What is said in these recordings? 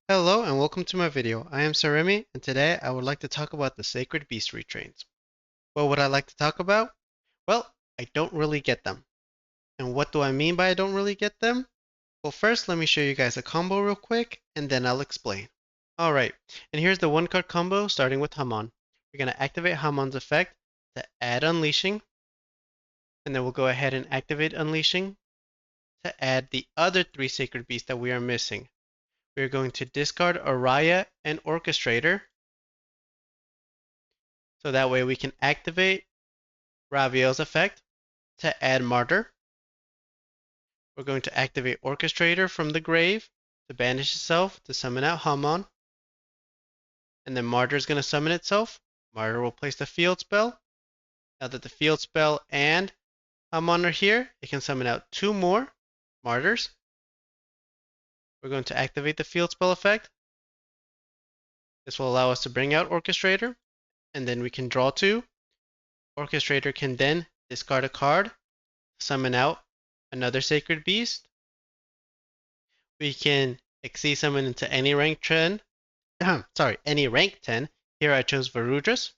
Hello and welcome to my video. I am Saremi and today I would like to talk about the Sacred Beast retrains. What would I like to talk about? Well, I don't really get them. And what do I mean by I don't really get them? Well, first let me show you guys a combo real quick and then I'll explain. Alright, and here's the one card combo starting with Hamon. We're going to activate Hamon's effect to add Unleashing, and then we'll go ahead and activate Unleashing to add the other three Sacred Beasts that we are missing. We're going to discard Araya and Orchestrator, so that way we can activate Raviel's effect to add Martyr. We're going to activate Orchestrator from the grave to banish itself to summon out Hamon. And then Martyr is going to summon itself. Martyr will place the field spell. Now that the field spell and Hamon are here, it can summon out two more Martyrs. We're going to activate the field spell effect. This will allow us to bring out Orchestrator, and then we can draw two. Orchestrator can then discard a card, summon out another Sacred Beast. We can Xyz summon into any rank 10. Any rank 10. Here I chose Varudras.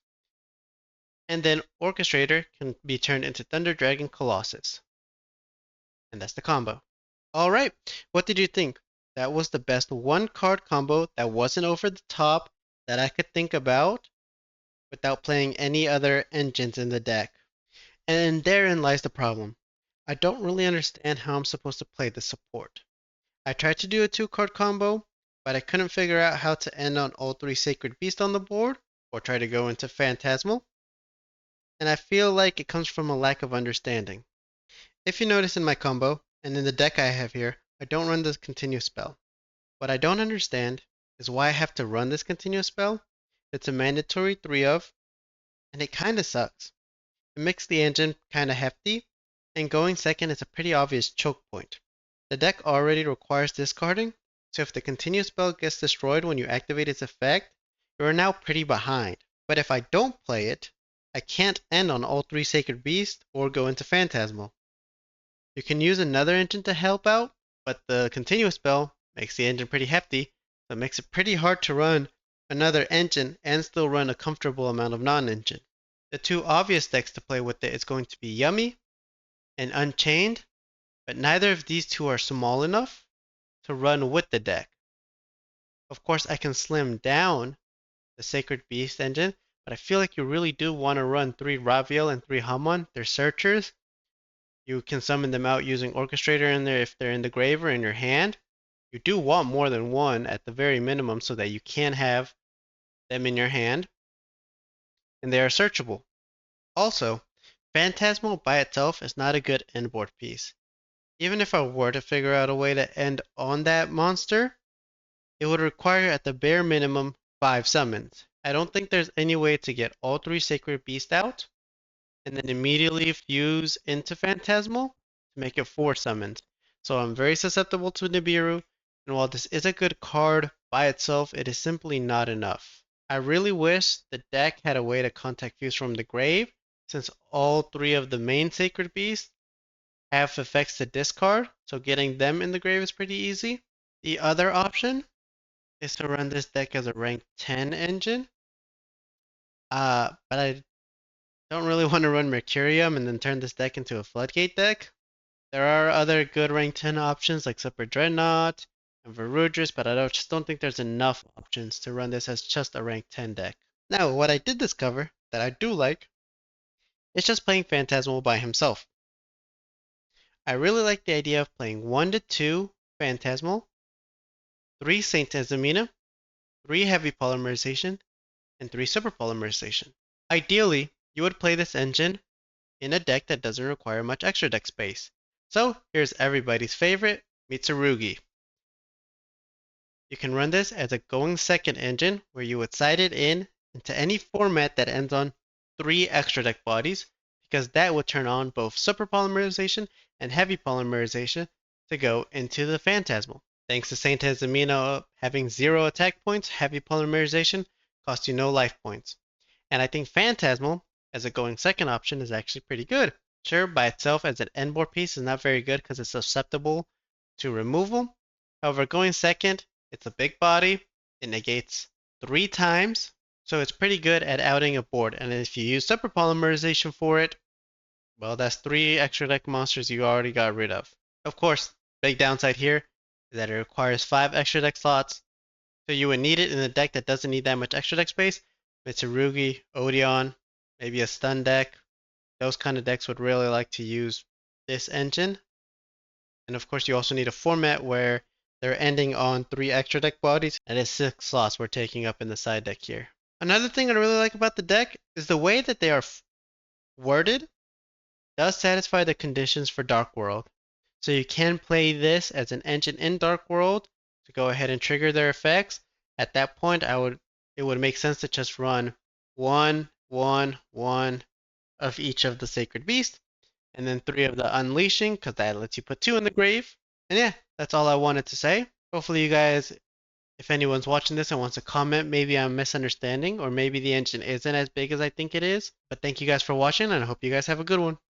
And then Orchestrator can be turned into Thunder Dragon Colossus. And that's the combo. Alright, what did you think? That was the best one card combo that wasn't over the top that I could think about without playing any other engines in the deck. And therein lies the problem. I don't really understand how I'm supposed to play the support. I tried to do a 2-card combo, but I couldn't figure out how to end on all 3 Sacred Beasts on the board, or try to go into Phatasmal. And I feel like it comes from a lack of understanding. If you notice in my combo, and in the deck I have here, I don't run this continuous spell. What I don't understand is why I have to run this continuous spell. It's a mandatory 3 of, and it kinda sucks. It makes the engine kinda hefty, and going second is a pretty obvious choke point. The deck already requires discarding, so if the continuous spell gets destroyed when you activate its effect, you are now pretty behind. But if I don't play it, I can't end on all 3 Sacred Beasts or go into Phatasmal. You can use another engine to help out, but the continuous spell makes the engine pretty hefty, so it makes it pretty hard to run another engine and still run a comfortable amount of non-engine. The two obvious decks to play with it is going to be Yummy and Unchained, but neither of these two are small enough to run with the deck. Of course, I can slim down the Sacred Beast engine, but I feel like you really do want to run 3 Raviel and 3 Hamon. They're searchers. You can summon them out using Orchestrator in there if they're in the grave or in your hand. You do want more than one at the very minimum so that you can have them in your hand. And they are searchable. Also, Phatasmal by itself is not a good end board piece. Even if I were to figure out a way to end on that monster, it would require at the bare minimum 5 summons. I don't think there's any way to get all 3 Sacred Beasts out and then immediately fuse into Phatasmal to make it 4 summons. So I'm very susceptible to Nibiru, and while this is a good card by itself, it is simply not enough. I really wish the deck had a way to contact fuse from the grave, since all 3 of the main Sacred Beasts have effects to discard, so getting them in the grave is pretty easy. The other option is to run this deck as a rank 10 engine. But I don't really want to run Mercurium and then turn this deck into a Floodgate deck. There are other good rank 10 options like Super Dreadnought and Varudras, but I just don't think there's enough options to run this as just a rank 10 deck. Now, what I did discover that I do like is just playing Phatasmal by himself. I really like the idea of playing 1 to 2 Phatasmal, 3 Saint Azamina, 3 Heavy Polymerization, and 3 Super Polymerization. Ideally, you would play this engine in a deck that doesn't require much extra deck space. So here's everybody's favorite, Mitsurugi. You can run this as a going second engine where you would side it in into any format that ends on 3 extra deck bodies, because that would turn on both Super Polymerization and Heavy Polymerization to go into the Phatasmal. Thanks to Saint Azamina having 0 attack points, Heavy Polymerization costs you no life points. And I think Phatasmal as a going second option is actually pretty good. Sure, by itself as an end board piece is not very good because it's susceptible to removal. However, going second It's a big body. It negates 3 times. So it's pretty good at outing a board. And if you use superpolymerization for it, well, that's 3 extra deck monsters you already got rid of. Of course, big downside here is that it requires 5 extra deck slots. So you would need it in a deck that doesn't need that much extra deck space. Mitsurugi, Odeon, maybe a stun deck. Those kind of decks would really like to use this engine. And of course, you also need a format where they're ending on 3 extra deck bodies, and it's 6 slots we're taking up in the side deck here. Another thing I really like about the deck is the way that they are worded does satisfy the conditions for Dark World. So you can play this as an engine in Dark World to go ahead and trigger their effects. At that point, it would make sense to just run 1, 1, 1 of each of the Sacred Beast, and then 3 of the Unleashing, because that lets you put 2 in the grave. And yeah, that's all I wanted to say. Hopefully you guys, if anyone's watching this and wants to comment, maybe I'm misunderstanding, or maybe the engine isn't as big as I think it is. But thank you guys for watching, and I hope you guys have a good one.